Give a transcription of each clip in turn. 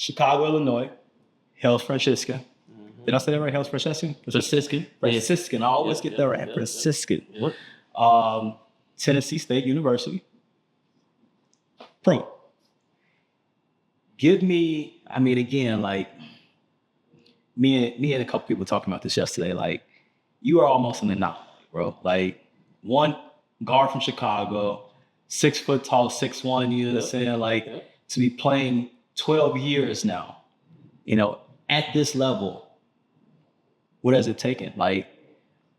Chicago, Illinois, Hell's Franciscan. Did I say that right? Hell's Franciscan? Franciscan. I always get that right. Franciscan. Tennessee State University. Bro, give me, I mean, again, like, me and a couple people talking about this yesterday, like, you are almost an anomaly, bro. Like, one guard from Chicago, 6 foot tall, 6'1", you know what I'm saying? Like, to be playing 12 years now, you know, at this level, what has it taken? Like,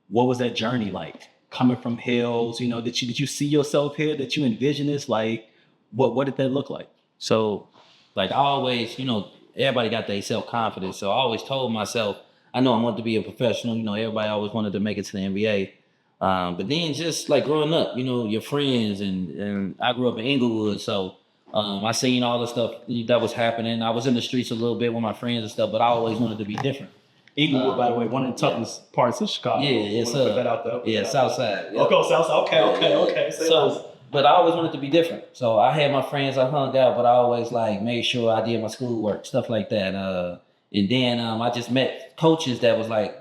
what was that journey like? Coming from Hills, you know, did you see yourself here? Did you envision this? Like, what did that look like? So, like, I always, you know, everybody got their self-confidence. So I always told myself, I know I wanted to be a professional. You know, everybody always wanted to make it to the NBA. But then just like growing up, you know, your friends and I grew up in Englewood. So I seen all the stuff that was happening. I was in the streets a little bit with my friends and stuff, but I always wanted to be different. Englewood, by the way, one of the toughest parts of Chicago. Yeah, yes, sir. Put that out there. Yeah, South Side. Yeah. Okay, South Side. Okay. So, but I always wanted to be different. So I had my friends, I hung out, but I always like made sure I did my schoolwork, stuff like that. And then I just met coaches that was like,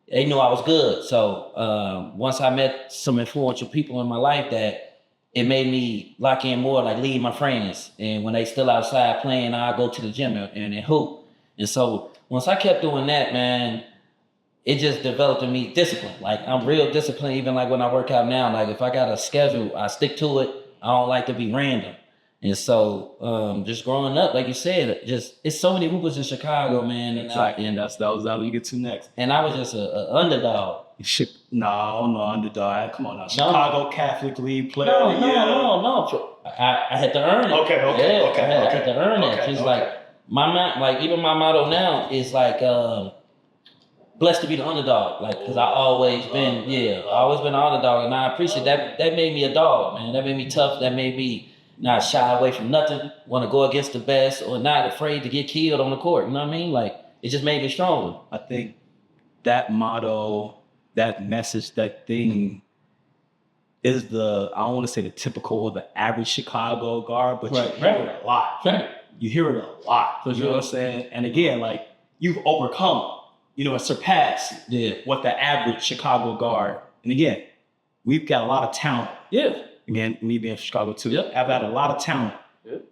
they knew I was good. So once I met some influential people in my life that it made me lock in more, like lead my friends. And when they still outside playing, I go to the gym and hoop. And so once I kept doing that, man, it just developed in me discipline. Like, I'm real disciplined, even like when I work out now. Like, if I got a schedule, I stick to it. I don't like to be random. And so just growing up, like you said, it's so many hoopers in Chicago, man. Exactly. And that was what you get to next. And I was just an underdog. No, underdog. Come on now. Chicago Catholic League player. No. I had to earn it. Okay. I had to earn it. Just like even my motto now is like, blessed to be the underdog, like, because I always been an underdog, and I appreciate that. That made me a dog, man. That made me tough. That made me not shy away from nothing, want to go against the best, or not afraid to get killed on the court. You know what I mean? Like, it just made me stronger. I think that motto, that message, that thing is I don't want to say the typical or the average Chicago guard, but you hear it a lot. Right. You hear it a lot. You know what I'm saying? And again, like, you've overcome, you know, and surpassed what the average Chicago guard. And again, we've got a lot of talent. Yeah. Again, me being from Chicago too. Yep. I've had a lot of talent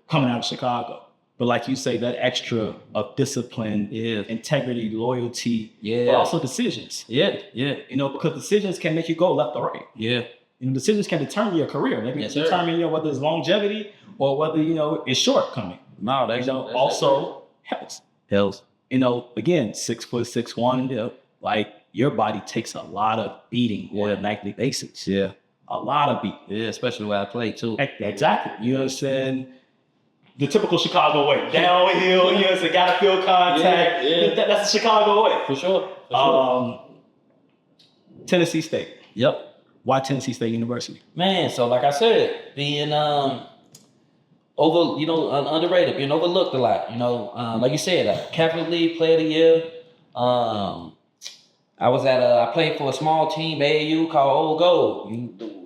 coming out of Chicago. But like you say, that extra of discipline, integrity, loyalty, but also decisions. Yeah. You know, because decisions can make you go left or right. Yeah. You know, decisions can determine your career. They can determine, you know, whether it's longevity or whether, you know, it's shortcoming. No, that's also health. You know, again, 6 foot 6'1", like, your body takes a lot of beating on a nightly basis. Yeah. A lot of beating. Yeah, especially where I play too. Exactly. You understand? The typical Chicago way. Downhill, you know, so gotta feel contact. Yeah. That's the Chicago way. For sure. Tennessee State. Yep. Why Tennessee State University? Man, so like I said, being underrated, being overlooked a lot. You know, like you said, Catholic League Player of the Year. I played for a small team, AAU, called Old Gold.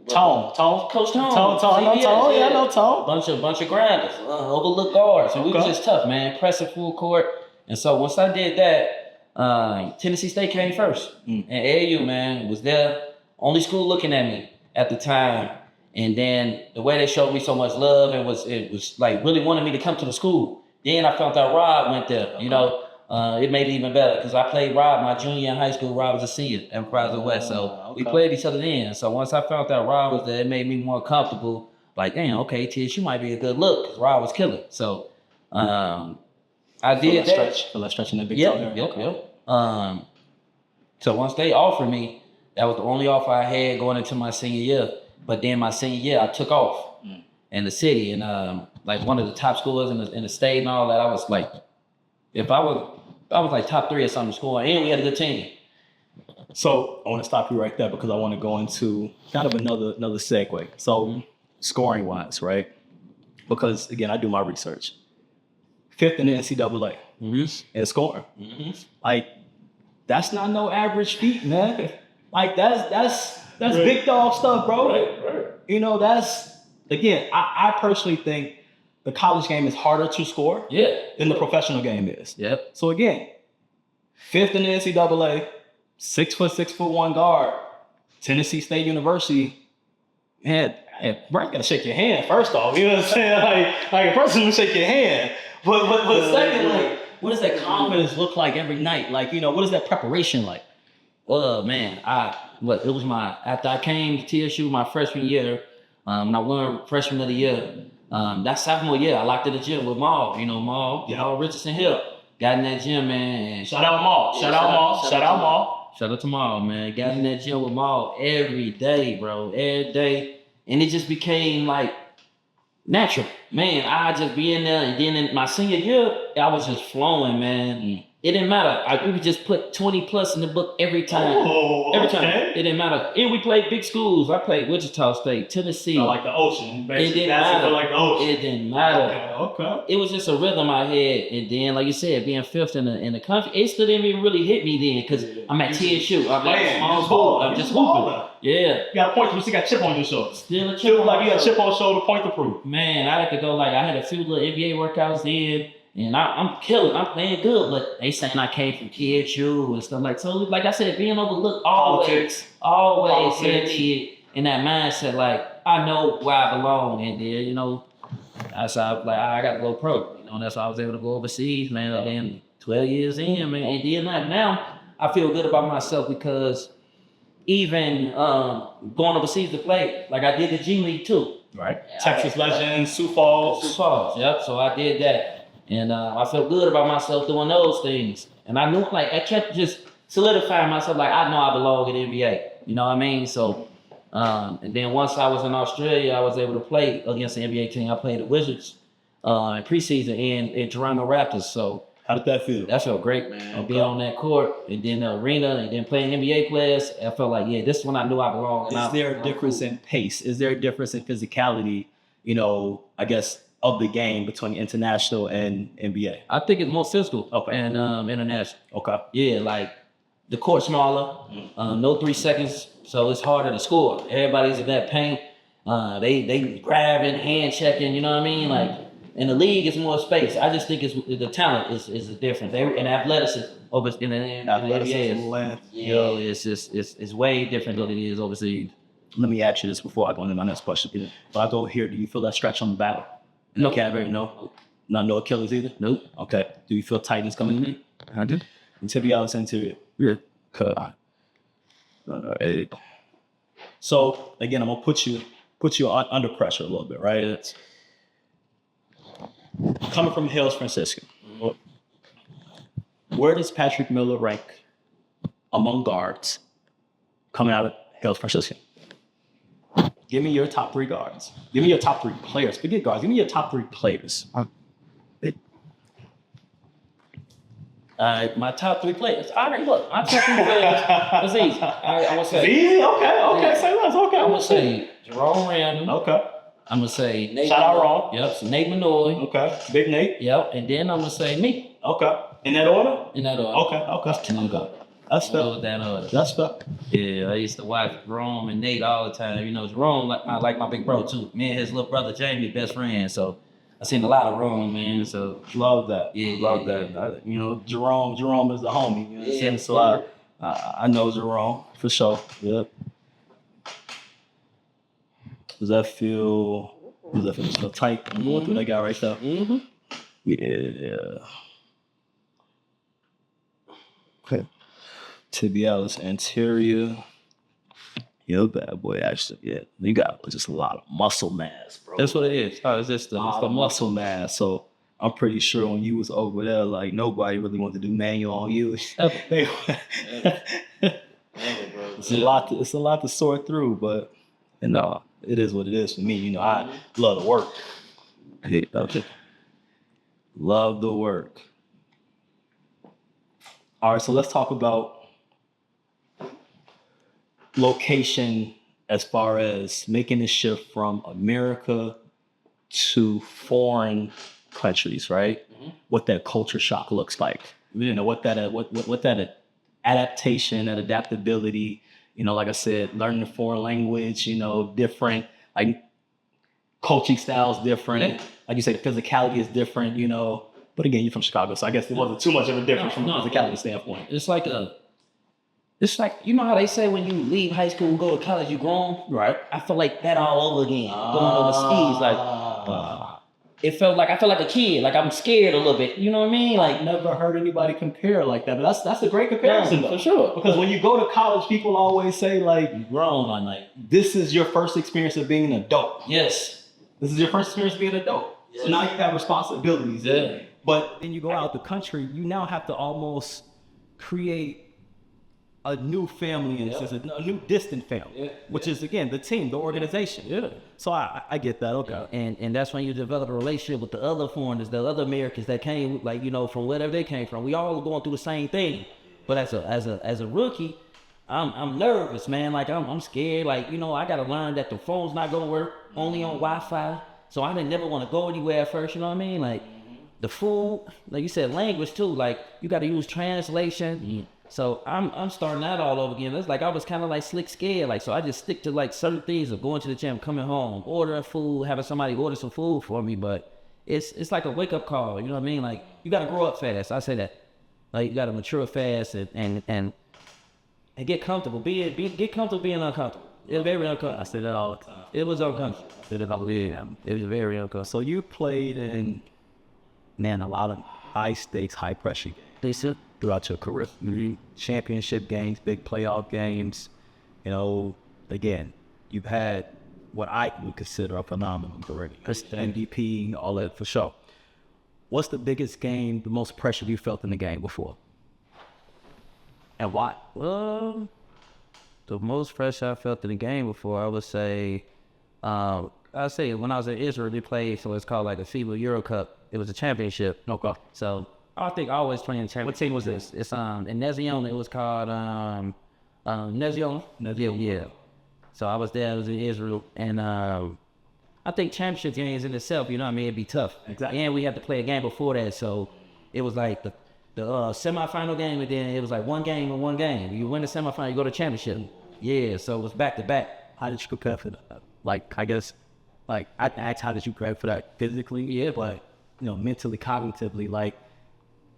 Tone. Coach Tone. I know Tone. Bunch of grinders, overlooked guards. And we was just tough, man. Pressing full court. And so once I did that, Tennessee State came first. And AAU, man, was there. Only school looking at me at the time. And then the way they showed me so much love, it was like really wanted me to come to the school. Then I found out Rob went there. You know, it made it even better because I played Rob my junior year in high school. Rob was a senior at Enterprise West, so we played each other then. So once I found out Rob was there, it made me more comfortable. Like, damn, okay, Tish, you might be a good look because Rob was killer. So I did that. Feel like stretching that big toe area. Yep. So once they offered me, that was the only offer I had going into my senior year. But then my senior year, I took off in the city, and like one of the top schools in the state and all that. I was like, I was like top 3 or something scoring, and we had a good team. So I want to stop you right there because I want to go into kind of another segue. So scoring wise, right? Because again, I do my research. 5th in the NCAA in scoring. Like, that's not no average feat, man. Like, that's big dog stuff, bro. Right. You know, that's, again, I personally think the college game is harder to score than the professional game is. Yep. So again, 5th in the NCAA, 6'1" guard, Tennessee State University. Man, Brent gotta shake your hand first off. You know what I'm saying? Like a person will shake your hand. But second, like, what does that confidence look like every night? Like, you know, what is that preparation like? Well, man, after I came to TSU my freshman year, and I won freshman of the year. That sophomore year, I locked in the gym with Maul. You know, Maul Richardson Hill. Got in that gym, man. Shout out Maul. Shout out Maul. Shout out to Maul, man. Got in that gym with Maul every day, bro. Every day. And it just became like natural. Man, I just be in there. And then in my senior year, I was just flowing, man. It didn't matter. We would just put 20 plus in the book every time. Every time. It didn't matter. And we played big schools. I played Wichita State, Tennessee. Like the ocean. It didn't matter. Like the ocean. It didn't matter. Okay. It was just a rhythm I had. And then, like you said, being 5th in the country, it still didn't even really hit me then because I'm at TSU. I'm at small school. I'm just hooping. Yeah. You got a point to prove. You got a chip on your shoulder. Still a chip on like you got a chip on your shoulder, point to prove. Man, I had to go, I had a few little NBA workouts in. And I'm killing, I'm playing good, but they saying I came from TSU and stuff like so. Like I said, being overlooked always had me in that mindset. Like I know where I belong, and then you know, that's how I got to go pro. You know, that's why I was able to go overseas, man. And then 12 years in, man, and then now I feel good about myself because even going overseas to play, like I did the G League too. Right. Texas Legends, Sioux Falls. Yep. So I did that. And I felt good about myself doing those things. And I knew, I kept just solidifying myself, I know I belong in the NBA. You know what I mean? So, and then once I was in Australia, I was able to play against the NBA team. I played the Wizards in preseason in Toronto Raptors. So, how did that feel? That felt great, man. Being on that court and then the arena and then playing NBA players, I felt like, this is when I knew I belonged. Is there a difference in pace? Is there a difference in physicality, you know, I guess, of the game between international and NBA? I think it's more physical and international. Okay. Yeah, the court smaller, no 3 seconds, so it's harder to score. Everybody's in that paint. They grabbing, hand checking, you know what I mean? In the league, it's more space. I just think the talent is different. And athleticism over in the NBA it's way different than it is overseas. Let me ask you this before I go into my next question. If I go here, do you feel that stretch on the back? No Cadbury, no? No Achilles either? Nope. Okay. Do you feel tightness coming in? I do. And tibialis anterior? Yeah. Right. So, again, I'm going to put you under pressure a little bit, right? It's coming from Hills, Francisco. Where does Patrick Miller rank among guards coming out of Hills, Francisco? Give me your top 3 guards. Give me your top 3 players. Forget guards. Give me your top 3 players. My top 3 players. All right, look. My top 3 players. It's easy. I would say. It's easy? Okay. Say less. Okay. I'm going to say Jerome Randall. Okay. I'm going to say Nate. Shout out Ron. Yep. So Nate Manoy. Okay. Big Nate. Yep. And then I'm going to say me. Okay. In that order? In that order. Okay. That's fair. That's fair. Yeah, I used to watch Jerome and Nate all the time. You know, Jerome, I like my big bro too. Me and his little brother Jamie, best friends. So I seen a lot of Jerome, man. So love that. Yeah, love that. You know, Jerome is the homie. You know what I'm saying? So I know Jerome for sure. Yep. Does that feel tight? I'm going through that guy right there. Mm-hmm. Yeah. Okay. Tibialis anterior. You're a bad boy, actually. Yeah, you got just a lot of muscle mass, bro. That's what it is. It's just the muscle mass. So I'm pretty sure when you was over there, nobody really wanted to do manual on you. It's a lot to sort through, but it is what it is for me. You know, I love the work. Love the work. All right, so let's talk about location as far as making the shift from America to foreign countries, right? Mm-hmm. What that culture shock looks like. You know, what that adaptation, that adaptability, you know, like I said, learning a foreign language, you know, different, coaching styles different. like you say, the physicality is different, you know. But again, you're from Chicago, so I guess there wasn't too much of a difference from a physicality standpoint. It's like you know how they say when you leave high school and go to college, you grown? Right. I feel like that all over again. Going overseas, I felt like a kid. Like I'm scared a little bit. You know what I mean? Like I've never heard anybody compare like that. But that's a great comparison, for sure. Because when you go to college, people always say like, grown on like this is your first experience of being an adult. yes. This is your first experience of being an adult. Yes. So now you have responsibilities. Yeah. But then you go out the country, you now have to almost create a new family and a new distant family, which is again the team, the organization. Yeah. So I get that. Okay. And that's when you develop a relationship with the other foreigners, the other Americans that came, like, you know, from wherever they came from. We all going through the same thing. But as a rookie, I'm nervous, man. Like I'm scared. Like, you know, I gotta learn that the phone's not gonna work only on Wi-Fi. So I didn't never want to go anywhere at first. You know what I mean? Like the food, like you said, language too. Like you got to use translation. So I'm starting that all over again. It's like I was kind of like slick scared. Like, so I just stick to like certain things of going to the gym, coming home, ordering food, having somebody order some food for me. But it's like a wake up call. You know what I mean? Like you got to grow up fast. I say that. Like you got to mature fast and get comfortable. Get comfortable being uncomfortable. It was very uncomfortable. I say that all the time. It was uncomfortable. It was very uncomfortable. So you played in, man, a lot of high stakes, high pressure games throughout your career. Championship games, big playoff games. You know, again, you've had what I would consider a phenomenal career. MVP, all that for sure. What's the biggest game, the most pressure you felt in the game before? And why? Well, the most pressure I felt in the game before, I would say, I'd say when I was in Israel, they played, so it's called like a FIBA Euro Cup. It was a championship. Okay. So I think I always playing the championship. What team was this? It's in Nezion. It was called Nezion. Yeah. So I was there. I was in Israel, and I think championship games in itself, you know what I mean, it'd be tough. Exactly. And we had to play a game before that, so it was like the semifinal game, and then it was like one game and one game. You win the semifinal, you go to championship. Yeah, so it was back to back. How did you prepare for that? Like, I guess, like, I asked how did you prepare for that physically? Yeah, but, you know, mentally, cognitively, like,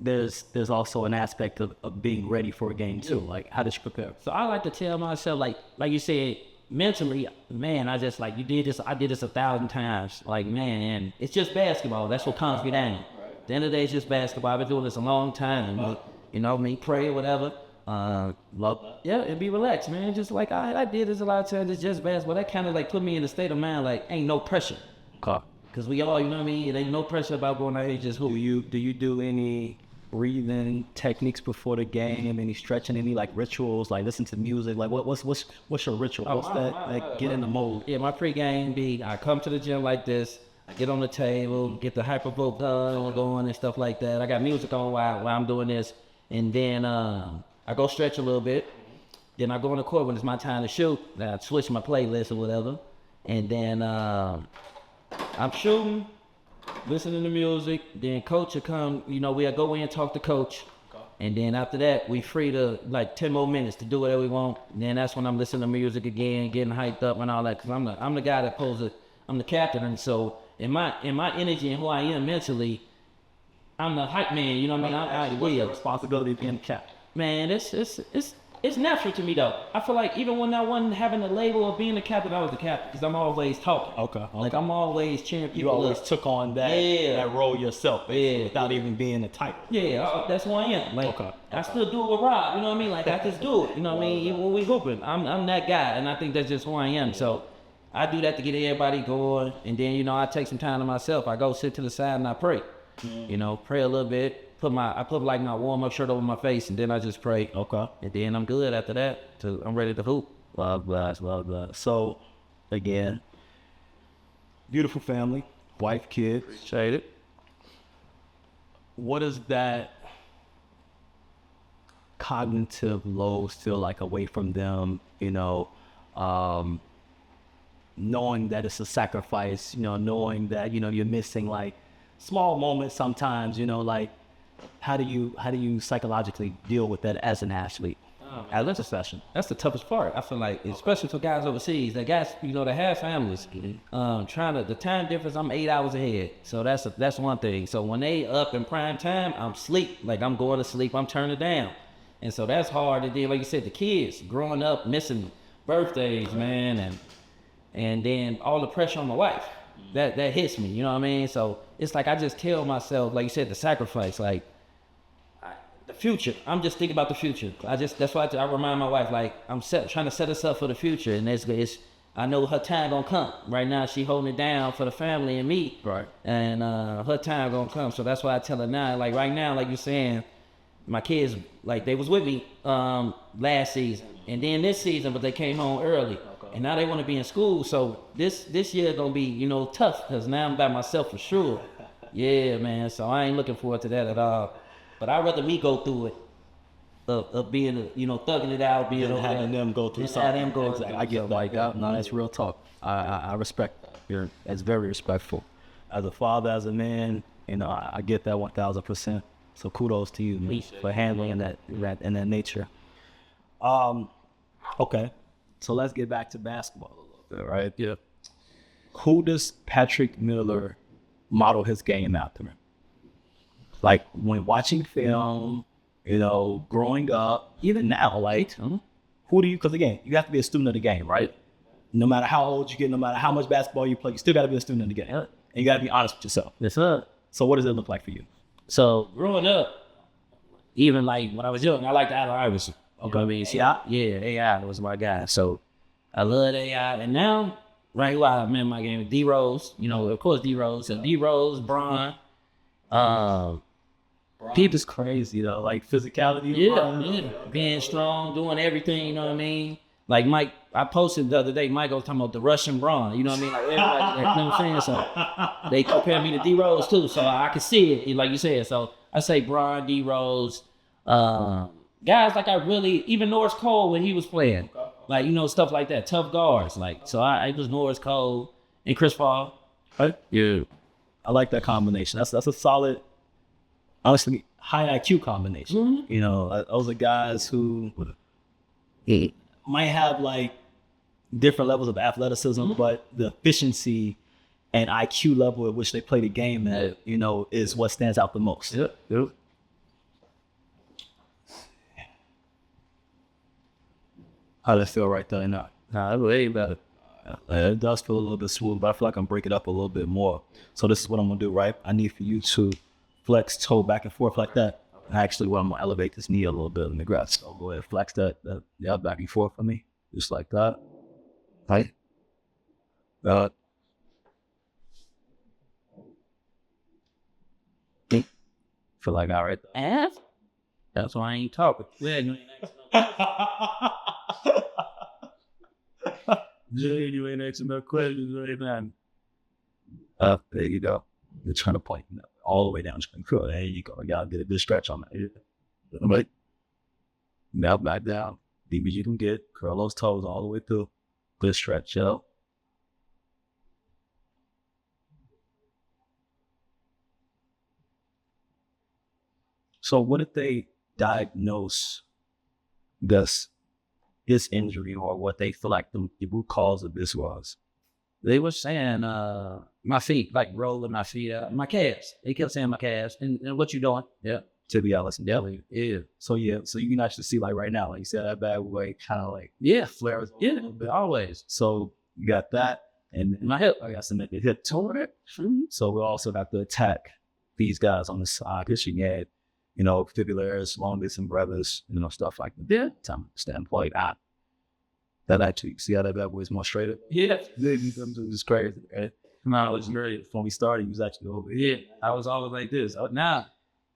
there's also an aspect of being ready for a game too. Like, how did you prepare? So I like to tell myself, like you said, mentally, man, I just like, you did this, I did this 1,000 times. Like, man, and it's just basketball. That's what calms me down. At the end of the day, it's just basketball. I've been doing this a long time. But, you know, me pray or whatever. Yeah, and be relaxed, man. Just like I did this a lot of times. It's just basketball. That kind of like put me in a state of mind, like, ain't no pressure. Okay. Because we all, you know what I mean? It ain't no pressure about going out here just hoop. Do you do any breathing techniques before the game? Any stretching? Any like rituals? Like listen to music? Like what's your ritual? What's that? Like get in the mode. Yeah, my pregame be I come to the gym like this. I get on the table, get the hypervolt going and stuff like that. I got music on while I'm doing this, and then I go stretch a little bit. Then I go on the court when it's my time to shoot. Then I switch my playlist or whatever, and then I'm shooting, listening to music. Then coach will come. You know, we'll go in and talk to coach. And then after that, we free to like 10 more minutes to do whatever we want. And then that's when I'm listening to music again, getting hyped up and all that. Cause I'm the guy that I'm the captain. And so in my energy and who I am mentally, I'm the hype man. You know what I mean? What's your responsibility of being the captain? Man, it's natural to me though. I feel like even when I wasn't having the label of being the captain, I was the captain because I'm always talking. Okay. Like I'm always cheering people. You always took on that role yourself, without even being the title. Yeah, that's who I am. Like I still do it with Rob. You know what I mean? Like I just do it. You know what I mean? Even when we hooping, I'm that guy, and I think that's just who I am. So I do that to get everybody going, and then you know I take some time to myself. I go sit to the side and I pray. You know, pray a little bit. I put like my warm up shirt over my face, and then I just pray. Okay. And then I'm good after that. I'm ready to hoop. Love. So, again, beautiful family, wife, kids. Appreciate it. What is that cognitive load still like away from them? You know, knowing that it's a sacrifice. You know, knowing that you're missing like small moments sometimes. You know, like. How do you psychologically deal with that as an athlete? Atlanta session. That's the toughest part. I feel like, especially for guys overseas, that guys, that have families, the time difference, I'm 8 hours ahead. So that's one thing. So when they up in prime time, I'm sleep. Like I'm going to sleep, I'm turning down. And so that's hard. And then, like you said, the kids growing up, missing birthdays, man, and then all the pressure on my wife. That hits me, you know what I mean? So it's like I just tell myself, like you said, the sacrifice, like the future. I'm just thinking about the future. That's why I remind my wife, like I'm trying to set us up for the future, and it's I know her time gonna come. Right now, she holding it down for the family and me, Right. and her time gonna come. So that's why I tell her now, like right now, like you're saying, my kids, like they was with me last season, and then this season, but they came home early. And now they want to be in school, so this year gonna be tough because now I'm by myself for sure. Yeah, man. So I ain't looking forward to that at all. But I'd rather me go through it, of being thugging it out, being over having there. them go through Just something. have them go. Exactly. I get like that. No, that's real talk. I respect that. That's very respectful. As a father, as a man, I get that 1,000%. So kudos to you for handling that in that nature. Okay. So let's get back to basketball a little bit, right? Yeah. Who does Patrick Miller model his game after? Like when watching film, growing up, even now, like who do you? Because again, you have to be a student of the game, right? No matter how old you get, no matter how much basketball you play, you still got to be a student of the game, and you got to be honest with yourself. Yes, sir. So what does it look like for you? So growing up, even like when I was young, I liked Allen Iverson. Okay, I mean, AI was my guy. So I loved AI, and now right where I'm in my game, D Rose. Of course D Rose. So D Rose, Bron. People's crazy though, like physicality. Yeah, being strong, doing everything. You know what I mean? Like Mike, I posted the other day. Mike was talking about the Russian Bron. You know what I mean? Like everybody, you know what I'm saying? So they compare me to D Rose too. So I can see it, like you said. So I say Bron, D Rose. Guys like I really, even Norris Cole when he was playing, like stuff like that, tough guards. Like so, I was Norris Cole and Chris Paul. Right? Yeah, I like that combination. That's a solid, honestly, high IQ combination. Mm-hmm. Those are guys who might have like different levels of athleticism, but the efficiency and IQ level at which they play the game at, is what stands out the most. Yep. How does it feel right there? Nah, Nah, way better. it does feel a little bit smooth, but I feel like I'm breaking it up a little bit more. So this is what I'm gonna do, right? I need for you to flex toe back and forth like that. Actually, I'm gonna elevate this knee a little bit in the grass. So go ahead, flex that back and forth for me, just like that. Right. Feel like all right. That's why I ain't talking. You ain't asking no questions or anything. There you go. You're trying to point all the way down. Cool. There you go. You gotta get a good stretch on that. Right. Now back down. Deep as you can get. Curl those toes all the way through. Good stretch, yo. So what if they diagnose this injury or what they feel like the root cause of this was? They were saying my feet, like rolling my feet out, my calves. They kept saying my calves. And what you doing? Yeah. To be honest, Yeah. So you can actually see like right now, like you said, that bad way kind of like flares a Yeah. little bit. Always. So you got that, and then My hip. I got some hip tore it. So we also got to attack these guys on the side. This you had, fibularis, longus, and brevis, stuff like that. Yeah. Time standpoint, that actually, see how that bad boy is more straight up? Yeah. It's crazy. Right? No, it was great. When we started, he was actually over here. Yeah. I was always like this. Now,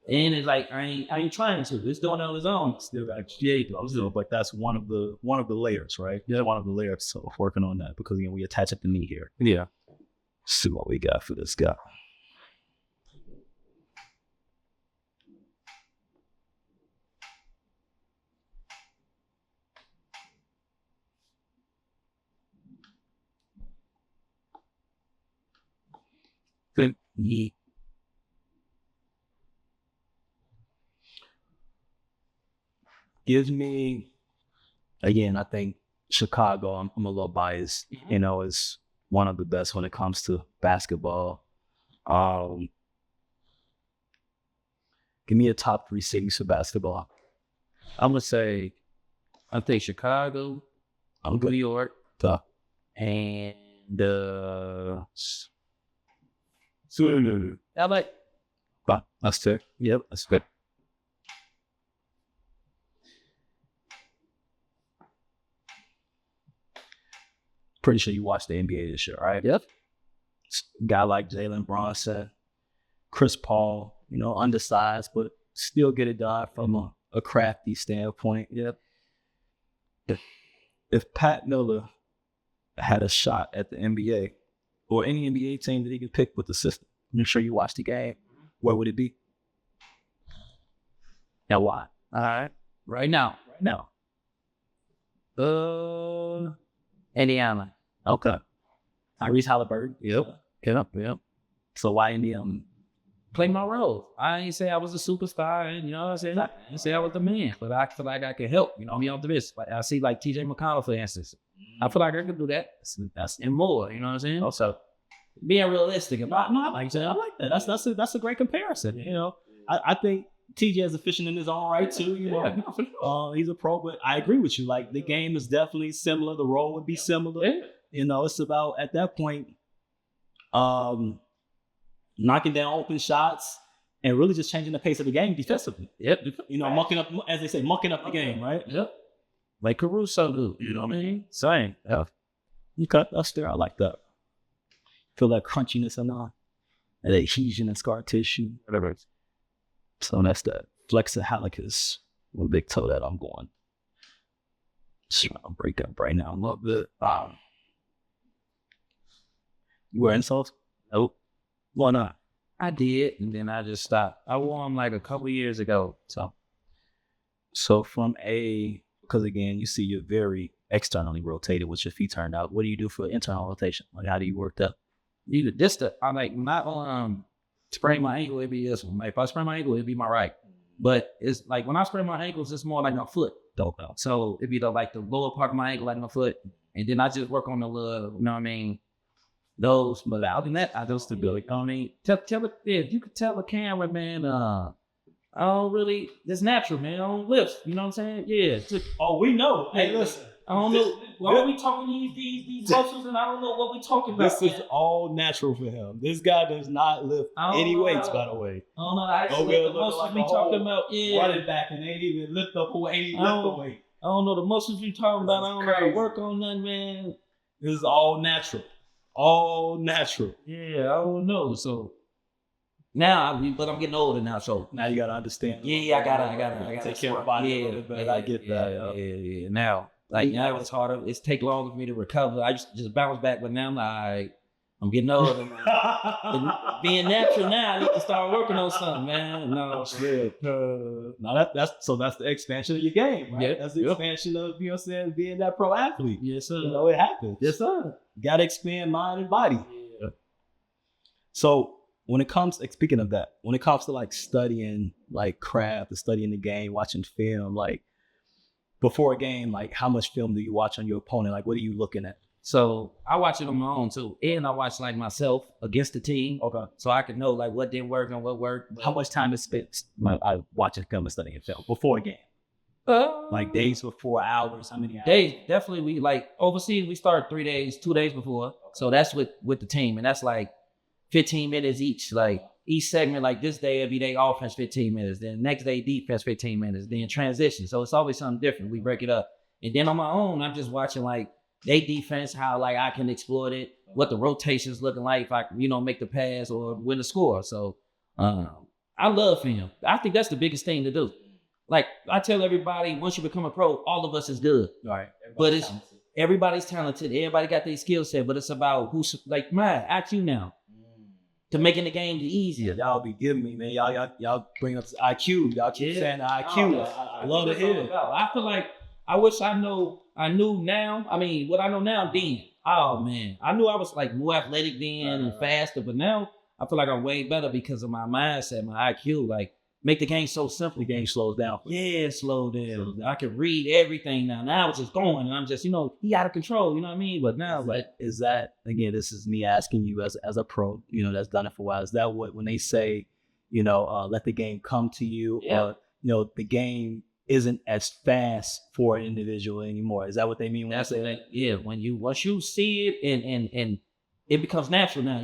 and it's like I ain't trying to. It's doing it on its own. Still got to but that's one of the layers, right? Yeah, one of the layers. So working on that because again, we attach at the knee here. Yeah. See what we got for this guy. Good knee. Give me again, I think Chicago, I'm a little biased, you know, is one of the best when it comes to basketball. Give me a top 3 cities for basketball. I'm gonna say, I think Chicago, New York, and LA. That's fair. Yep, that's good. Pretty sure you watched the NBA this year, right? Yep. Guy like Jalen Bronson, Chris Paul, you know, undersized, but still get it done from a crafty standpoint. Yep. If Pat Miller had a shot at the NBA or any NBA team that he could pick with the system, make sure you watch the game, where would it be? Now, why? All right. Right now. Indiana. Okay. Tyrese Halliburton. Yep. So why Indiana? Play my role. I ain't say I was a superstar, and you know what I'm saying? I didn't say I was the man, but I feel like I could help, you know, me off the wrist. Like I see like TJ McConnell, for instance. I feel like I could do that. That's And more, you know what I'm saying? also Being realistic about it. I like that. That's a great comparison. You know, I think TJ is efficient in his own right too. You know, he's a pro, but I agree with you. Like the game is definitely similar. The role would be similar. Yeah. You know, it's about at that point, knocking down open shots and really just changing the pace of the game defensively. Yep. You know, mucking up, as they say, mucking up the game, right? Yep. Like Caruso do. You know what I mean? Same. Yeah. Okay, that's fair. I like that. Feel that crunchiness and that adhesion and scar tissue. Whatever. So that's that flexihallacus with big toe that I'm going. Just trying to break up right now. I love it. You wear insoles? Nope. Why not? I did, and then I just stopped. I wore them like a couple years ago. So because again, you see you're very externally rotated with your feet turned out. What do you do for internal rotation? Like how do you work that? I like not sprain my ankle, it'd be this one. Like if I sprain my ankle, it'd be my right. But it's like when I sprain my ankles, it's more like my foot. So it'd be the lower part of my ankle, like my foot, and then I just work on the little, you know what I mean? Those, but other than that, I do stability. You know what I mean? If you could tell the camera, man, I don't really, it's natural, man. I don't lift. You know what I'm saying? Yeah. We know. Hey, listen. I don't know. Why are we talking these muscles and I don't know what we talking about? This is all natural for him. This guy does not lift any weights, by the way. I don't know. I actually the muscles we talking about. Yeah. Running back and ain't even lift up or ain't even lift the weight. I don't know the muscles you talking about. I don't know how to work on nothing, man. This is all natural. All natural. Yeah, I don't know. So now, but I'm getting older now, so now you gotta understand. Yeah, I gotta take care of my body a little bit. I get that. Yeah. Now it's harder. It's take longer for me to recover. I just bounce back, but now I'm getting older. Being natural now, I need to start working on something, man. No, shit. Now that's the expansion of your game, right? Yeah, that's the expansion of, you know what I'm saying, being that pro athlete. Yes, sir. You know, it happens. Yes, sir. Gotta expand mind and body. Yeah. So when it comes, speaking of that, when it comes to like studying like craft, studying the game, watching film, like before a game, like how much film do you watch on your opponent? Like what are you looking at? So I watch it on my own too. And I watch like myself against the team. Okay. So I can know like what didn't work and what worked. How much time is spent watching film and studying film before a game? Like days before, hours, how many hours? Days, definitely. We like overseas, we start 2 days before. So that's with the team. And that's like 15 minutes each. Like each segment, like this day, every day offense 15 minutes. Then next day defense 15 minutes. Then transition. So it's always something different. We break it up. And then on my own, I'm just watching like they defense, how like I can exploit it, what the rotation's looking like if I, make the pass or win the score. So I love film. I think that's the biggest thing to do. Like I tell everybody, once you become a pro, all of us is good. All right. But everybody's talented. Everybody got their skill set, but it's about who's like, man, ask you now. To making the game easier. Y'all be giving me, man. Y'all bring up IQ. Y'all keep saying the IQ. I love to hear it. I feel like I wish I knew now. I mean, what I know now then. Oh man. I knew I was like more athletic then and faster, but now I feel like I'm way better because of my mindset, my IQ. Like make the game so simple. The game slows down. Yeah, slow down. I can read everything now. Now it's just going, and I'm just, he out of control. You know what I mean? But now, Is that again? This is me asking you as a pro, that's done it for a while. Is that what when they say, let the game come to you, or the game isn't as fast for an individual anymore? Is that what they mean when that's they say that? Yeah. Once you see it and it becomes natural now.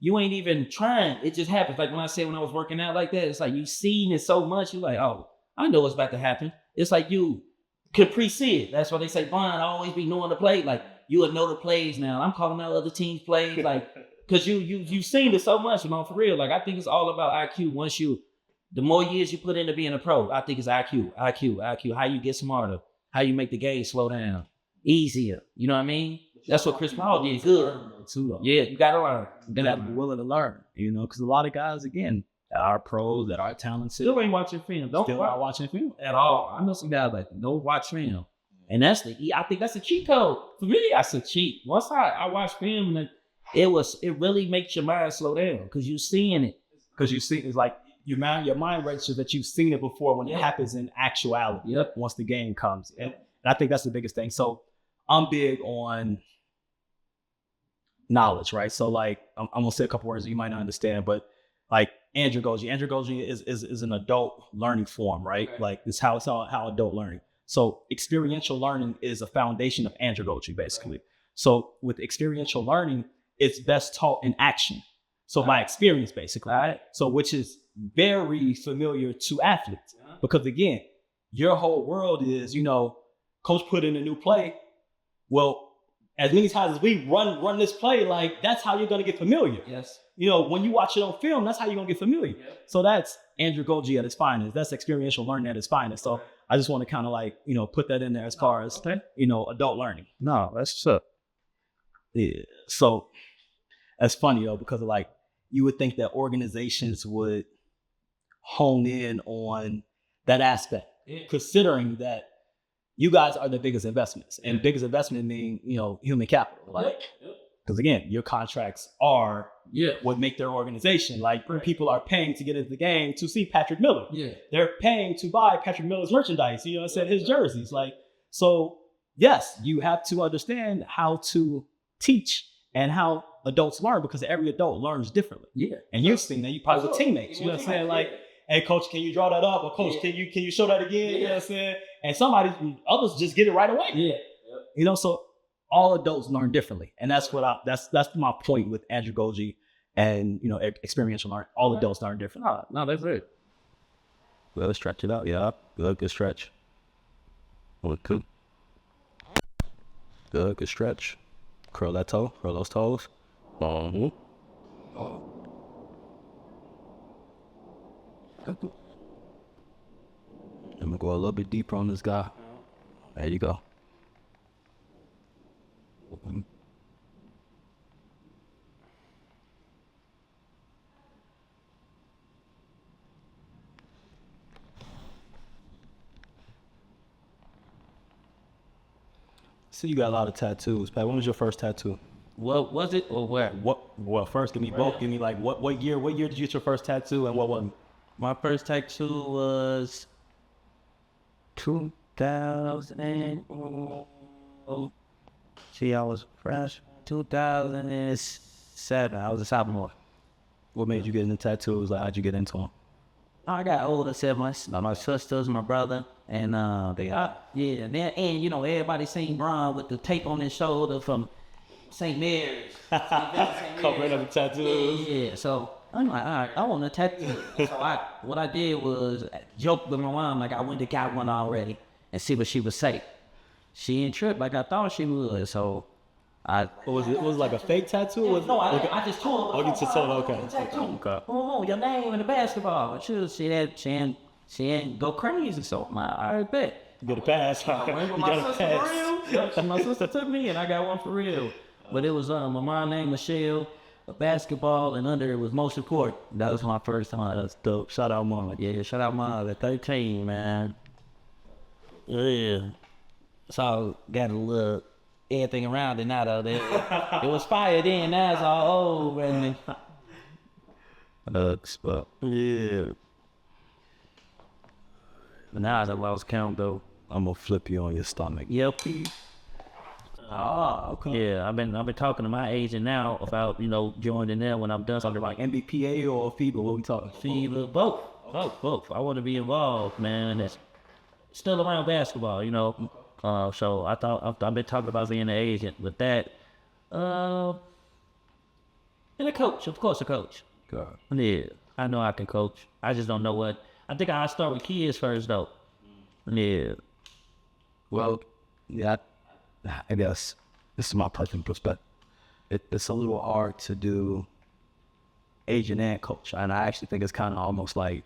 You ain't even trying. It just happens. Like when I was working out like that, it's like you seen it so much. You're like, oh, I know what's about to happen. It's like you could pre-see it. That's why they say, Bond, always be knowing the play. Like you would know the plays now. I'm calling out other teams' plays, like because you've seen it so much, for real. Like I think it's all about IQ. The more years you put into being a pro, I think it's IQ. How you get smarter, how you make the game slow down, easier. You know what I mean? That's what Chris Paul did good. Too, though. Yeah, you gotta learn. You gotta be willing to learn, because a lot of guys, again, that are pros, that are talented, still ain't watching film. Still not watching film at all. I know some guys like don't watch film, and I think that's a cheat code for me. That's a cheat. Once I watch film, and it really makes your mind slow down because you seeing it. Because you see, it's like your mind registers that you've seen it before when it happens in actuality. Yep. Once the game comes, and I think that's the biggest thing. So I'm big on knowledge, right? So like I'm gonna say a couple words that you might not understand, but like andragogy is an adult learning form, right? Like it's how adult learning. So experiential learning is a foundation of andragogy, basically. So with experiential learning, it's best taught in action. So by experience, basically. So which is very familiar to athletes, because again, your whole world is, coach put in a new play. Well, as many times as we run this play, like that's how you're gonna get familiar. Yes. When you watch it on film, that's how you're gonna get familiar. Yep. So that's andragogy at its finest. That's experiential learning at its finest. So I just want to kind of like, put that in there as far as adult learning. No, that's what's up. Yeah. So that's funny though, because like you would think that organizations would hone in on that aspect, considering that you guys are the biggest investments, and biggest investment meaning, human capital. Like, because again, your contracts are what make their organization. Like people are paying to get into the game to see Patrick Miller. Yeah. They're paying to buy Patrick Miller's merchandise, his jerseys. Like, so yes, you have to understand how to teach and how adults learn, because every adult learns differently. Yeah. And you've seen that, you probably with teammates, you know what I'm saying? Like, hey coach, can you draw that up? Or coach, can you show that again? You know what I'm saying? And others just get it right away. Yeah. So all adults learn differently. And that's that's my point with andragogy and, experiential learning. All adults learn differently. No, that's it. Well, let's stretch it out. Yeah. Good stretch. Good stretch. Curl that toe, curl those toes. I'm gonna go a little bit deeper on this guy. There you go. See, you got a lot of tattoos, Pat. When was your first tattoo? What was it or where? Well, first give me both. Give me like what year did you get your first tattoo, and what was it? My first tattoo was 2000. See, I was fresh. 2007. I was a sophomore. What made you get into tattoos? Like, how'd you get into them? I got older siblings, my sisters, my brother, and everybody seen Ron with the tape on his shoulder from St. Mary's. Covering up the tattoos. Yeah, so I'm like, all right, I want a tattoo. So what I did was joke with my mom, like I went to got one already and see what she would say. She ain't tripped like I thought she would, so was it like a fake tattoo? No, I just told her. Oh, you just told her, okay. Oh, your name in the basketball. But she ain't go crazy, so I bet. You get a pass. You got a pass. My sister took me and I got one for real. But it was my mom named Michelle, a basketball, and under it was most important. That was my first time. That's dope. Shout out mom. Yeah, shout out mom at 13, man. Yeah. So got a little everything around it now though. It was fire then, now it's all over and yeah. But now I lost count though. I'm gonna flip you on your stomach. Yep. Okay. Yeah, I've been talking to my agent now about joining them when I'm done. Something like NBPA or FIBA, what we talking? FIBA, both. I want to be involved, man. It's still around basketball, So I've been talking about being an agent with that. And a coach, of course, a coach. God. Yeah, I know I can coach. I just don't know what. I think I'll start with kids first, though. Yeah. Well, yeah, I guess this is my personal perspective. It's a little hard to do agent and coach, and I actually think it's kind of almost like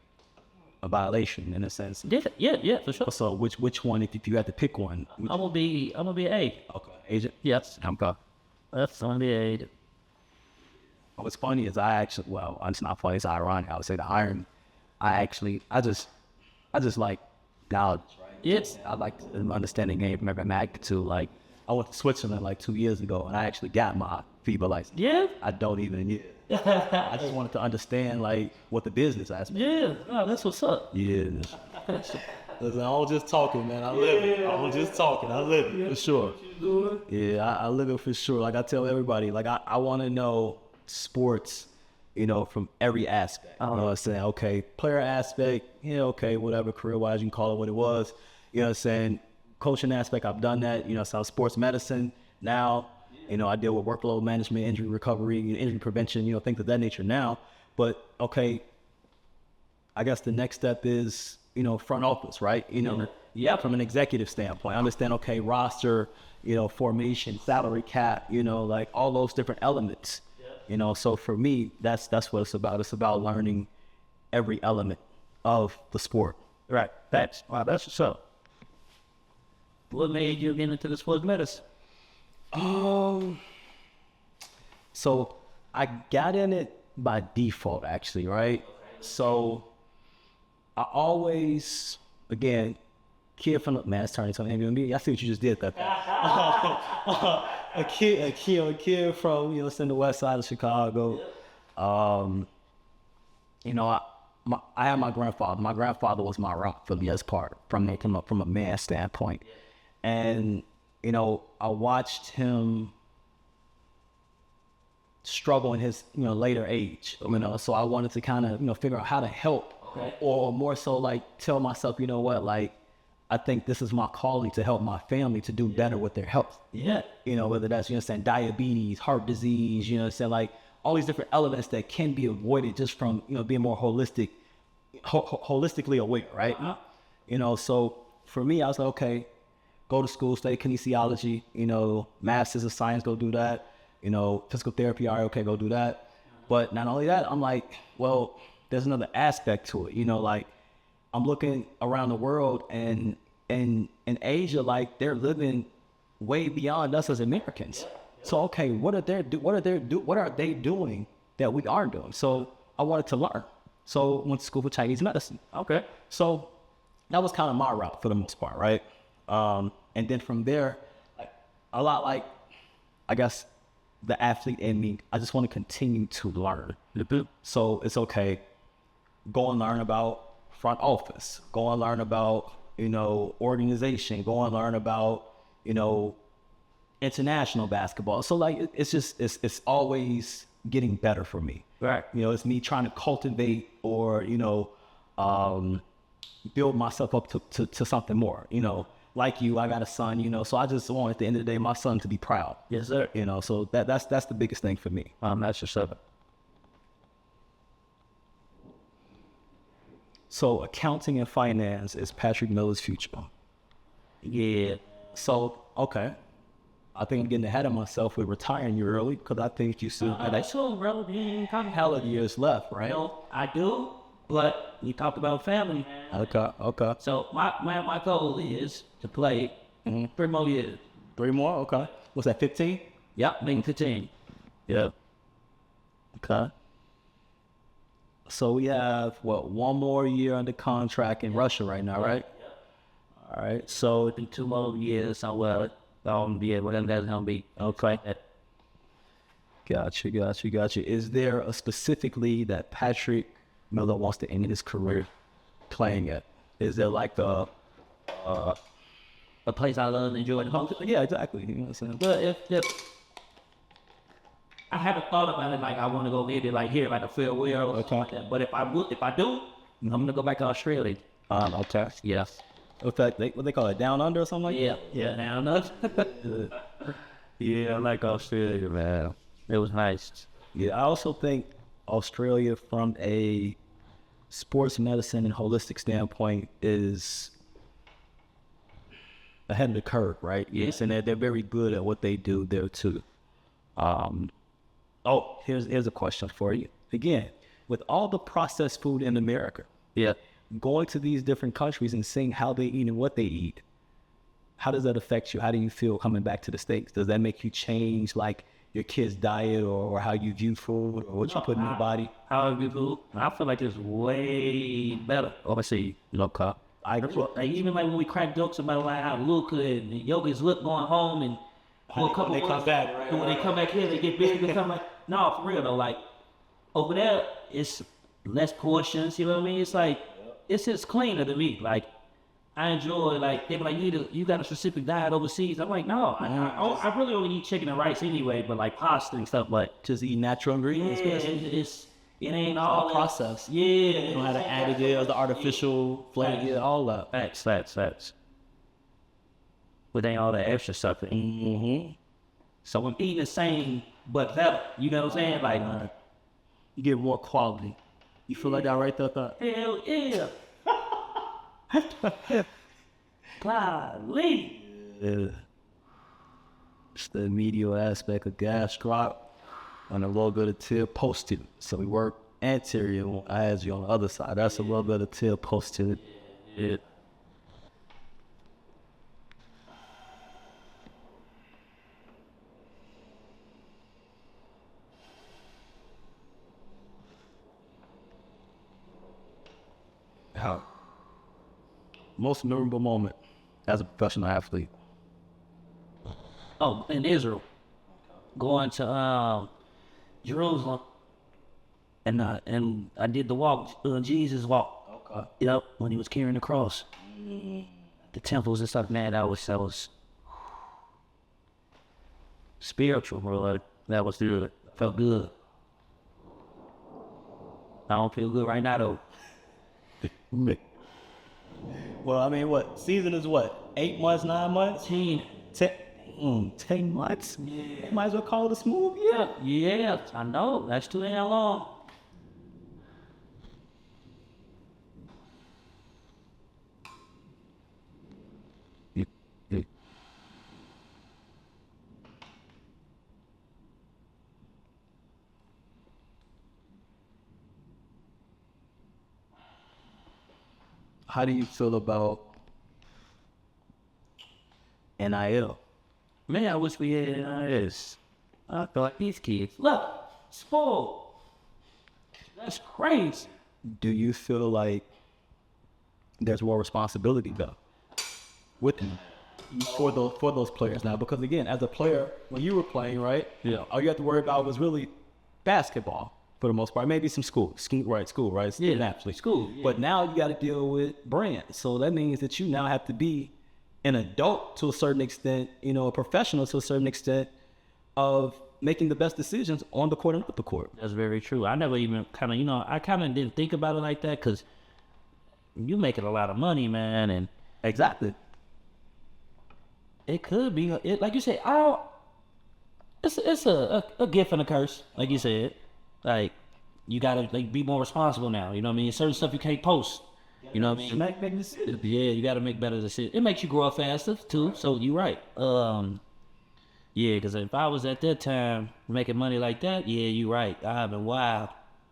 a violation in a sense. Yeah, for sure. So which one, if you had to pick one? I'm gonna be an agent. Okay, agent. Yes, I'm good. that's gonna be an agent. What's funny is it's not funny. It's ironic. I would say the irony. I just like knowledge. Right? Yes, I like understanding game from every magnitude. Like I went to Switzerland like 2 years ago, and I actually got my FIBA license. Yeah. I don't even. Yeah. I just wanted to understand like what the business aspect. Yeah, no, that's what's up. Yeah. Listen, I was just talking, man. I live it. I was just talking. I live it for sure. Yeah, I live it for sure. Like I tell everybody, like I want to know sports, from every aspect. You know what I'm saying? Okay, player aspect, okay, whatever, career-wise, you can call it what it was. You know what I'm saying? Coaching aspect, I've done that. So sports medicine now, I deal with workload management, injury recovery, injury prevention, things of that nature now. But, okay, I guess the next step is, front office, right? From an executive standpoint, I understand, okay, roster, formation, salary cap, like all those different elements. So for me, that's what it's about. It's about learning every element of the sport. Right. That's what's up. What made you get into the sports medicine? So I got in it by default, actually, right? So I always, again, kid from the man, it's turning to me. I see what you just did that. A kid from the west side of Chicago. I had my grandfather. My grandfather was my rock for the most part, from a man standpoint. And I watched him struggle in his later age. So I wanted to kind of figure out how to help, or more so like tell myself, like I think this is my calling to help my family to do better with their health. Yeah. Whether that's diabetes, heart disease, like all these different elements that can be avoided just from being more holistically aware, right? So for me, I was like, okay, go to school, study kinesiology, masters of science, go do that. Physical therapy, all right, okay, go do that. But not only that, I'm like, well, there's another aspect to it. Like I'm looking around the world and in Asia, like they're living way beyond us as Americans. So okay, what are they doing that we aren't doing? So I wanted to learn. So went to school for Chinese medicine. Okay. So that was kind of my route for the most part, right? And then from there, like a lot like I guess the athlete in me, I just want to continue to learn. So it's okay, go and learn about front office, go and learn about, organization, go and learn about, international basketball. So like, it's always getting better for me. Right. It's me trying to cultivate or, build myself up to something more, like you, I got a son, so I just want at the end of the day, my son to be proud. Yes, sir. So that's the biggest thing for me. That's just up. So accounting and finance is Patrick Miller's future. Yeah. So, okay. I think I'm getting ahead of myself with retiring you early because I think you still have a hell of years left, right? I do, but you talked about family. Okay. So my goal is to play 3 more years. 3 more? Okay. What's that, 15? Yep, being 15. Yeah. Okay. So we have, 1 more year under contract in Russia right now, right? Yeah. All right. So in 2 more years, I will be whatever that's going to be. Okay. Gotcha. Is there a specific league that Patrick Miller wants to end his career playing at? Is there like A place I love and enjoy the most. yeah, exactly. You know what I'm saying? But if I haven't thought about it, like I want to go live it like here, like a farewell or something like that. But if I do, I'm gonna go back to Australia. Okay. Yes. In fact, what they call it, down under or something like Yeah. Yeah. Now enough. Yeah, I like Australia, man. It was nice. Yeah, I also think Australia, from a sports medicine and holistic standpoint, is ahead of the curve, right? Yes, and they're very good at what they do there too. Here's a question for you. Again, with all the processed food in America, Yeah. going to these different countries and seeing how they eat and what they eat, how does that affect you? How do you feel coming back to the States? Does that make you change like your kid's diet or how you view food or what you put in your body? How I feel? I feel like it's way better. Obviously, Okay. like even like when we crack jokes about like how Luca and Yogi's look going home and for a couple When they come back, right? and when they come back here they get big and something like no, for real though, like over there it's less portions, you know what I mean? It's like it's just cleaner to me. Like I enjoy like they be like you got a specific diet overseas. I'm like no, I really only eat chicken and rice anyway, but like pasta and stuff. But Just eat natural ingredients. it ain't all processed. Yeah, You don't have the additives, the artificial flavor, all that. Facts. But ain't all that extra stuff. Mm-hmm. So I'm eating the same, but better. You know what I'm saying? Like, You get more quality. You feel like that right there? hell yeah. Golly. Yeah. It's the medial aspect of gastroc and a little bit of tail posterior. So we work anterior, I had you on the other side. That's a little bit of tail posterior. Yeah. How? Most memorable moment as a professional athlete. Oh, in Israel. Going to Jerusalem. And I did the walk, Jesus walk. Okay. Yep, when he was carrying the cross. The temples and stuff, man, that was spiritual, bro. That was good. Felt good. I don't feel good right now, though. Well, I mean, what? Season is what? 8 months, 9 months? 10. 10 months? Yeah. Might as well call it a smooth year. Yeah, I know. That's too damn long. How do you feel about NIL? Man, I wish we had this. I feel like these kids. Look, spoiled. That's crazy. Do you feel like there's more responsibility though with them for those players now? Because again, as a player, when you were playing, right? Yeah. All you had to worry about was really basketball for the most part. Maybe some school, right? Yeah, Naturally. school, yeah. But now you got to deal with brands. So that means that you now have to be an adult to a certain extent, you know, a professional to a certain extent of making the best decisions on the court and off the court. That's very true. I never even kind of, I kind of didn't think about it like that because you making a lot of money, man, and Exactly. it could be, like you said, it's a gift and a curse, like you said. Like, you gotta be more responsible now, you know what I mean? Certain stuff you can't post, you know what I mean? Make decisions. Yeah, you gotta make better decisions. It makes you grow up faster, too, so you're right. Yeah, because if I was at that time making money like that, yeah, you're right. I've been wild.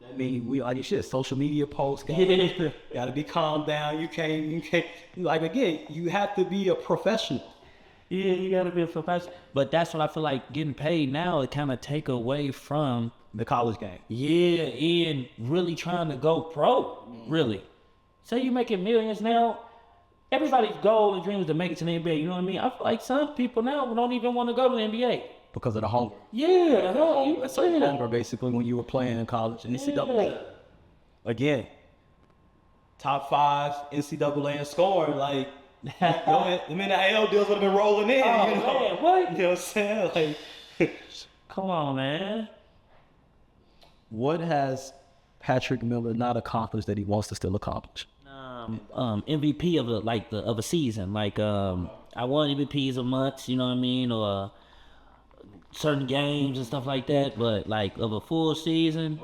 I mean, we like you shit. Social media posts, gotta be calmed down. You can't. Like again, you have to be a professional. Yeah, you gotta be a professional. But that's what I feel like getting paid now. It kind of take away from The college game. yeah, and really trying to go pro. Really, say you making millions now. Everybody's goal and dream is to make it to the NBA. You know what I mean? I feel like some people now don't even want to go to the NBA. Because of the hunger. Yeah, no, you saying that. Hunger, basically, when you were playing in college. And Yeah. again, top 5 NCAA in scoring. Like, the NIL deals would have been rolling in. Oh, you know? man, what? You know what I'm saying? Like, Come on, man. what has Patrick Miller not accomplished that he wants to still accomplish? MVP of a season. Like I won MVPs of months, you know what I mean, or certain games and stuff like that. But like of a full season,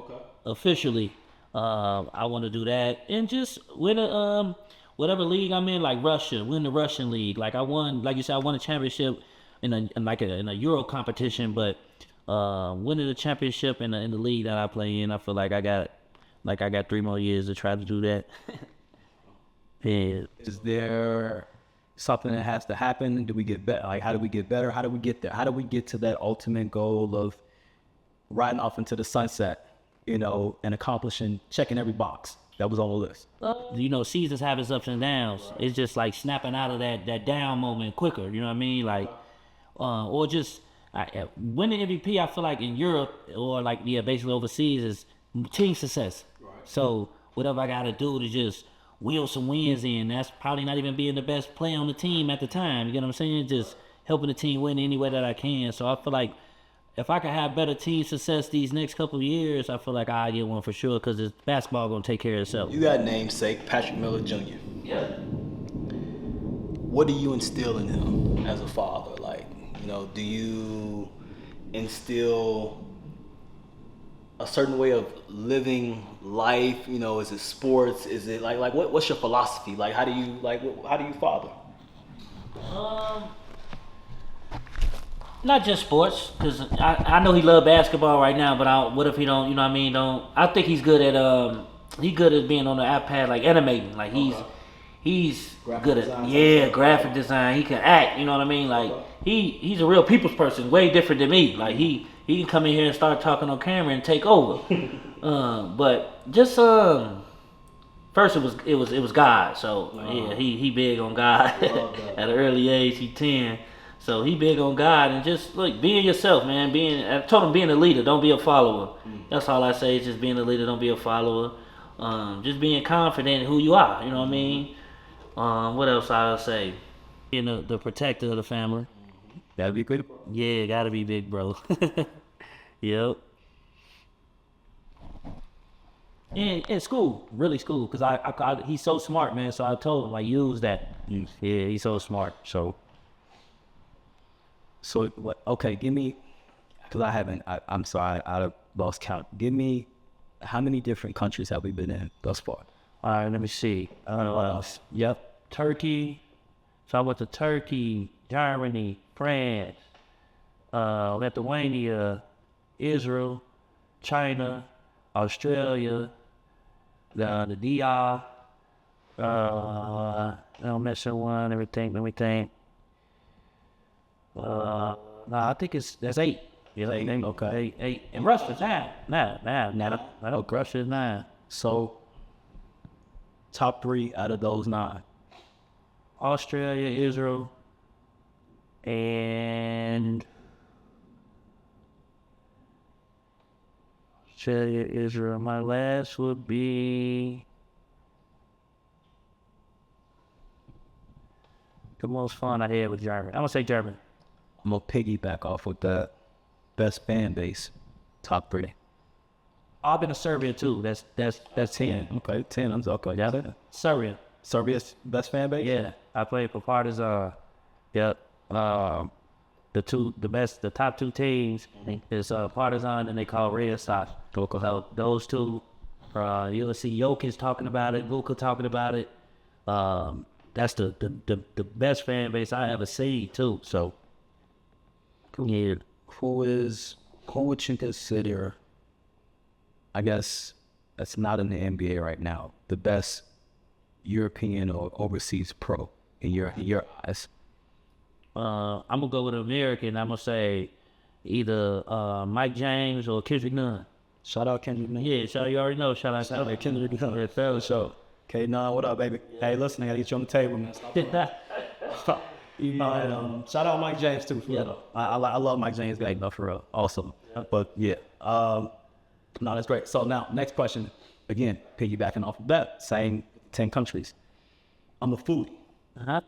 officially, I want to do that and just win a whatever league I'm in, like Russia, win the Russian league. Like I won, like you said, I won a championship in a Euro competition, but winning the championship in the league that I play in, I feel like I got 3 more years to try to do that. Yeah. Is there something that has to happen? Do we get better? Like, how do we get better? How do we get there? How do we get to that ultimate goal of riding off into the sunset, you know, and accomplishing, checking every box that was on the list? You know, seasons have its ups and downs. Right. It's just like snapping out of that down moment quicker. You know what I mean? Like, or just winning MVP. I feel like in Europe or like basically overseas is team success. Right. So whatever I got to do to just wheel some wins in. That's probably not even being the best player on the team at the time. You get what I'm saying? Just helping the team win any way that I can. So I feel like if I can have better team success these next couple of years, I feel like I'll get one for sure because this basketball going to take care of itself. You got namesake Patrick Miller Jr. Yeah. What do you instill in him as a father? Like, you know, do you instill a certain way of living life? You know, is it sports? Is it like what's your philosophy? Like, how do you father? Not just sports, because I know he love basketball right now, but what if he don't? You know what I mean? I think he's good at being on the iPad, like animating. Like he's graphic good at graphic design. He can act. You know what I mean? Like he's a real people's person, way different than me. Like he can come in here and start talking on camera and take over. But just first it was God. So yeah, he big on God at an early age. He 10. So he big on God and just like being yourself, man. I told him being a leader, don't be a follower. That's all I say is just being a leader, don't be a follower. Just being confident in who you are, you know what I mean? What else I'll say? Being the protector of the family. That'd be good. Yeah, gotta be big, bro. Yep. And school, really school, because I he's so smart, man. So I told him, like, use that. Yeah, he's so smart. So what? Okay, give me, because I'm sorry, I lost count. Give me, how many different countries have we been in thus far? All right, let me see. Yep, Turkey. So I went to Turkey, Germany, France, Lithuania, Israel, China, Australia, the DR. I'm missing one. Everything. Let me think. I think that's 8. Yeah, 8. Okay. 8. And Russia's 9. I know Russia's 9. So, top 3 out of those 9. Australia, Israel, and Australia, Israel. My last would be the most fun I had with Germany. I'm gonna say Germany. I'm gonna piggyback off with the best fan base, top 3. I've been to Serbia too. That's 10. Okay, 10. I'm okay. Yeah, Serbia. Serbia's best fan base. Yeah, I played for Partizan. Yep. The top 2 teams is Partizan and they call Red Sox. So those two, you'll see Jokic talking about it, Luka talking about it. That's the best fan base I ever seen too. So, yeah. Who would you consider, I guess that's not in the NBA right now, the best European or overseas pro in your eyes? I'm gonna go with an American. I'm gonna say either Mike James or Kendrick Nunn. Shout out Kendrick Nunn. Yeah, you already know. Shout out Kendrick Nunn. Yeah, fair show. Okay, Nunn, what up, baby? Hey, listen, I gotta get you on the table, man. Shout out Mike James too. Yeah, I love Mike James, guy, for real. Awesome. But yeah, no, that's great. So now, next question. Again, piggybacking off of that, same 10 countries. I'm a foodie.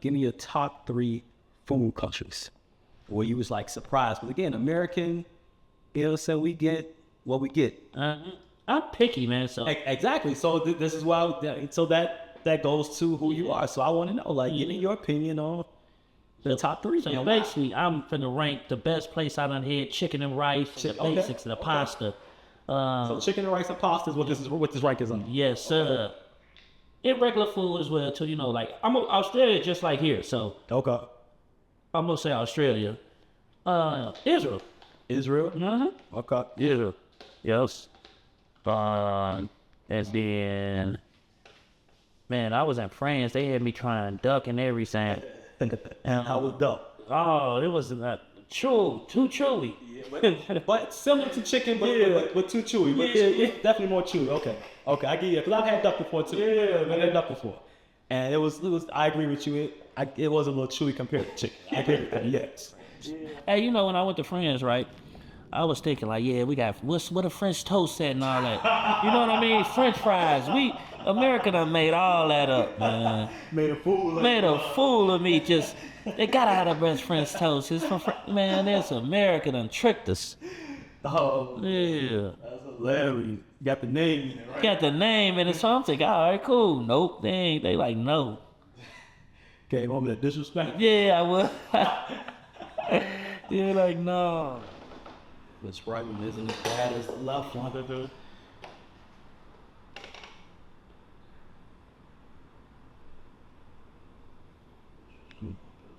Give me your top 3 food countries where you was like surprised. But again, American, you know, so we get what we get. I'm picky, man. So Exactly. So this is why. So that goes to who you are. So I want to know, like, give me your opinion on the top 3. So basically, I'm finna rank the best place I done had chicken and rice, the basics, the pasta. So chicken and rice and pasta is what this rank is on. Yes, sir. And regular food as well, too. You know, like Australia, just like here. So Okay. I'm gonna say Australia. Israel. Israel. Okay. Israel. Yes. And then, man, I was in France. They had me trying duck and everything. And how was duck? Oh, it was too chewy. But similar to chicken, but too chewy. But it's definitely more chewy. Okay, I get you. Because I've had duck before too. I've had duck before, and it was. I agree with you. It was a little chewy compared to chicken. I agree with that. Yes. Hey, you know when I went to France, right? I was thinking like, yeah, we got what a French toast at and all that. You know what I mean? French fries. America done made all that up, man. Made a fool of me. Just they gotta have the best French toast. It's from man. This America done tricked us. Oh yeah, that's hilarious. You got the name, right? Got the name in it. So I'm thinking, all right, cool. Nope, they ain't. They like no. Came home with that disrespect. Yeah, I was. Yeah, like no. This right one isn't as bad as the left one.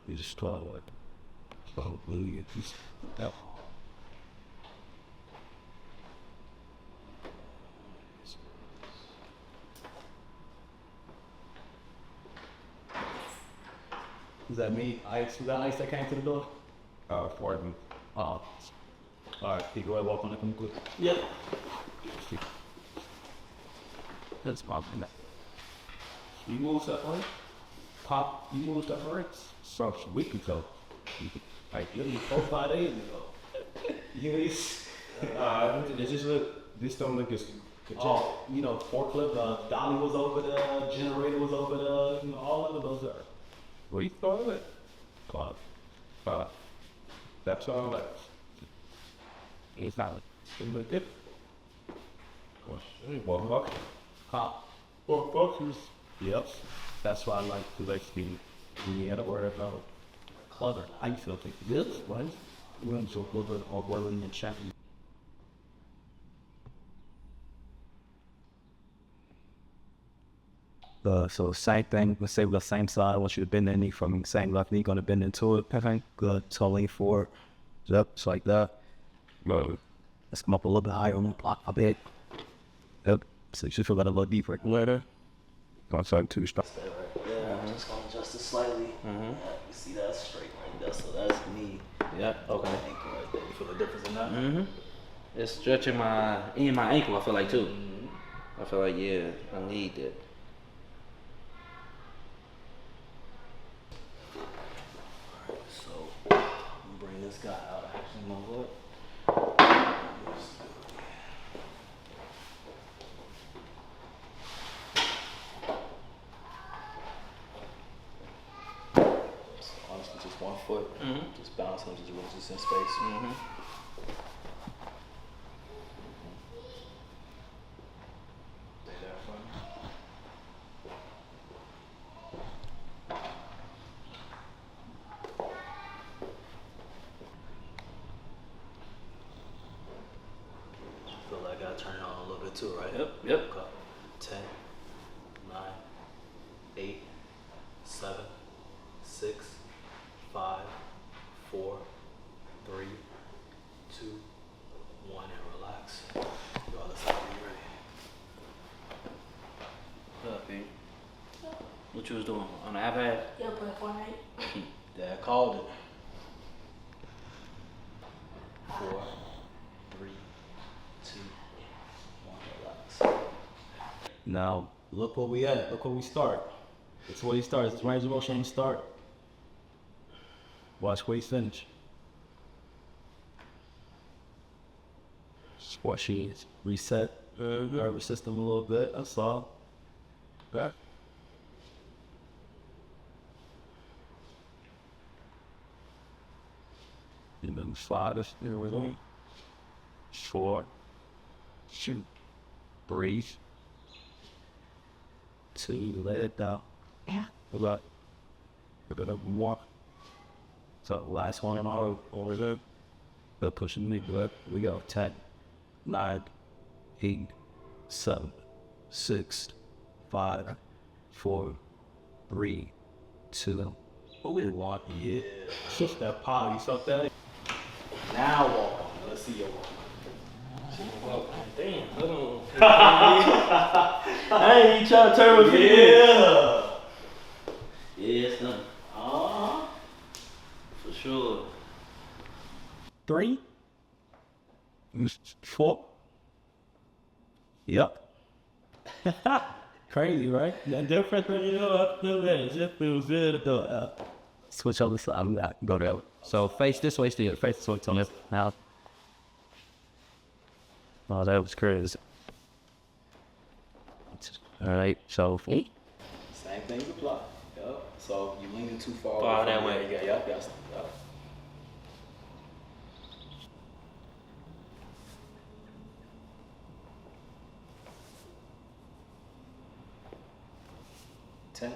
You just try what? Oh, really? No. Is that me? Ice? Was that ice that came to the door? Pardon. Oh. All right, you go ahead, walk on the conclusion. Yep. That's popping that. You moved that way? You moved that way? So a week ago. Like, literally 4-5 days ago. Yes. It's just this don't look as. Oh, you know, forklift, dolly was over there, generator was over there, you know, all of those are. What you thought of it? That's all that. It's not like it. Well, fuck. Yep. That's why I like to basically, you had to worry about clutter. I feel like this, right? We're going to a little bit of boiling and chatting. So same thing, let's say with the same side, I want you to bend the knee from the same left knee, gonna bend into it. Okay, good. So lean forward. Yep, just like that. No. Let's come up a little bit higher on the block a bit. Yep. So you should feel that a little deeper. Later. Outside two stop. Yeah, I'm just gonna adjust it slightly. Yeah, you see that straight like that, so that's me. Yep. Okay. Ankle right there. You feel the difference in that? It's stretching my ankle. I feel like too. I feel like I need that. So, I'm gonna bring this guy out. Actually, my look. So, honestly, just 1 foot. Just bounce him, just in space. Stay there for me. Feel like I gotta turn it on a little bit too, right? Yep. Okay. 10, 9, 8, 7, 6, 5, 4, 3, 2, 1, and relax. Yo, let's have you ready. What up, man? What you was doing on the iPad? Yeah, but Fortnite. Dad called it. 4, 3, 2, 1, relax. Now, look where we at. Look where we start. It's where he starts. It's range of motion start. Watch where he finish. Watch he reset nervous system a little bit. That's all. That. And then slide us there with them. 4, 2, 3, 2, let it down. Yeah. About, one. So last one over there. They're pushing me, but we go 10, 9, 8, 7, 6, 5, 4, 3, 2, 1. Yeah. Shift that poly, so that. Now walk on. Let's see your walk. Damn, hold on. I ain't even trying to turn my feet. Yeah, it's done. For sure. 3, 4. Yep. Crazy, right? That difference when you know I feel that. It just feels good to do it. Switch over the side. I'm not go there. So face this way still. Face this way on this. Now. Oh, that was crazy. All right, so Same things apply. Yep. So you leaning too far. Far that way. Yeah. Yep. Yep. 10.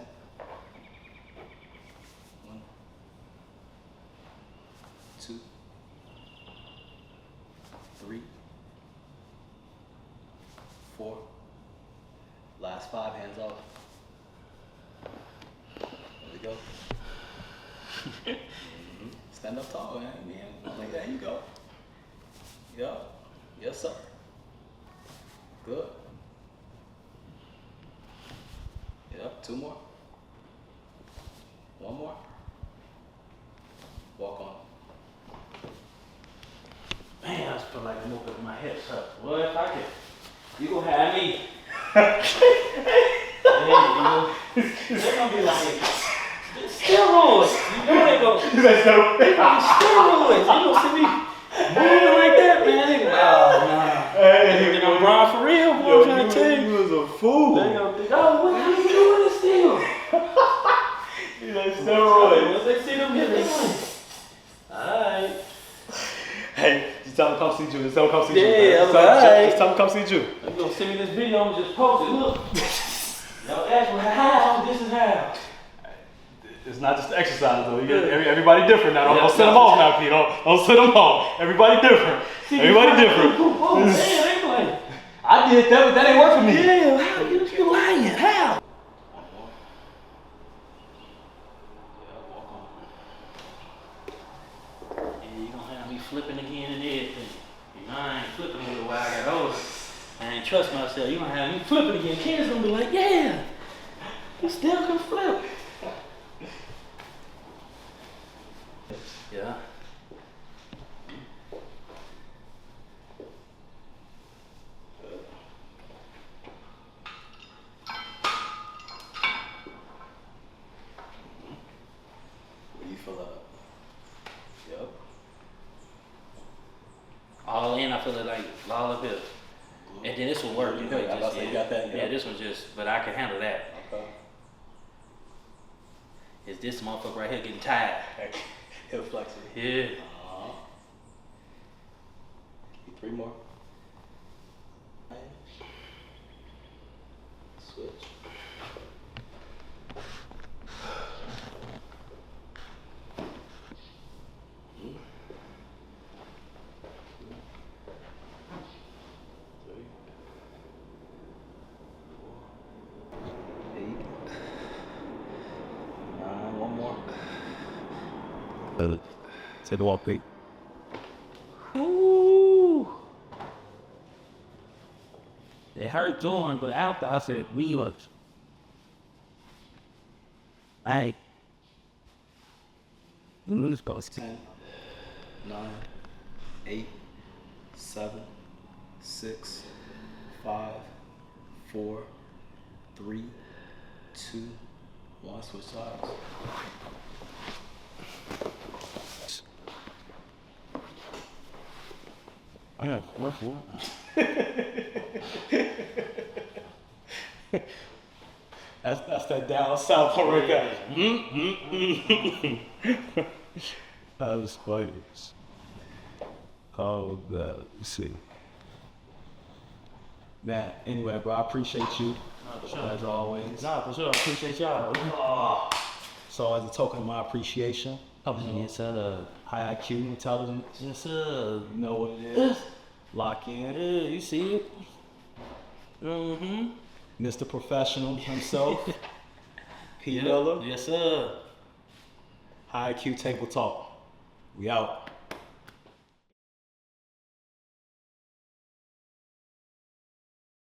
1, 2, 3, 4. Last 5, hands off. There we go. Stand up tall, man. Like, there you go. Yep. Yes, sir. Good. Yep, 2 more. 1 more. Walk on. man, I just feel like I'm opening my hips up. What if I could? You gonna have me? They're gonna be like steroids. You know they gonna be steroids. You gonna see me moving like that, man? They gonna, oh nah. Hey, you know, Brian for real, boy. I'm trying to tell you. You was a fool. They gonna think, oh, what are you doing this still? You like steroids. Once they see them here, they going, alright. Hey, just tell them come see Ju. Just tell them come see Ju. Yeah, Just tell them come see Ju. You gonna send me this video and just post it, look. Y'all ask me how, this is how. It's not just exercise though. You get everybody different now. Don't send them off now, Pete. Don't send them off. Everybody different. Everybody different. Oh, man, they like, I did that, but that ain't work for me. yeah, how you lying? How? Yeah, you gonna have me flipping again and everything. You know, I ain't flipping a little while I got older. I ain't trust myself. You gonna have me flipping again. Kids gonna be like, yeah, you still can flip. Yeah. Where you feel up? Yep. All in, I feel it like all up here. And then this will work. You got that. Yeah, this one just, but I can handle that. Okay. Is this motherfucker right here getting tired? Hip flexor. Yeah. Keep 3 more. Switch. Say the walk, Pete. Ooh. It hurt doing, but after I said, we was. Hey. Let's go. 10, 9, 8, 7, 6, 5, 4, 3, 2, 1. Switch sides. Yeah, what? That's that down south right there. That was funny. Oh, let's see. Man, anyway, bro, I appreciate you. As always. Nah, for sure. I appreciate y'all. So as a token of my appreciation, Yes, sir. high IQ, intelligence, Yes, sir. you know what it is. Lock in. Yeah, you see it. Mm-hmm. Mr. Professional himself. P. Miller. Yes, sir. High IQ Table Talk. We out.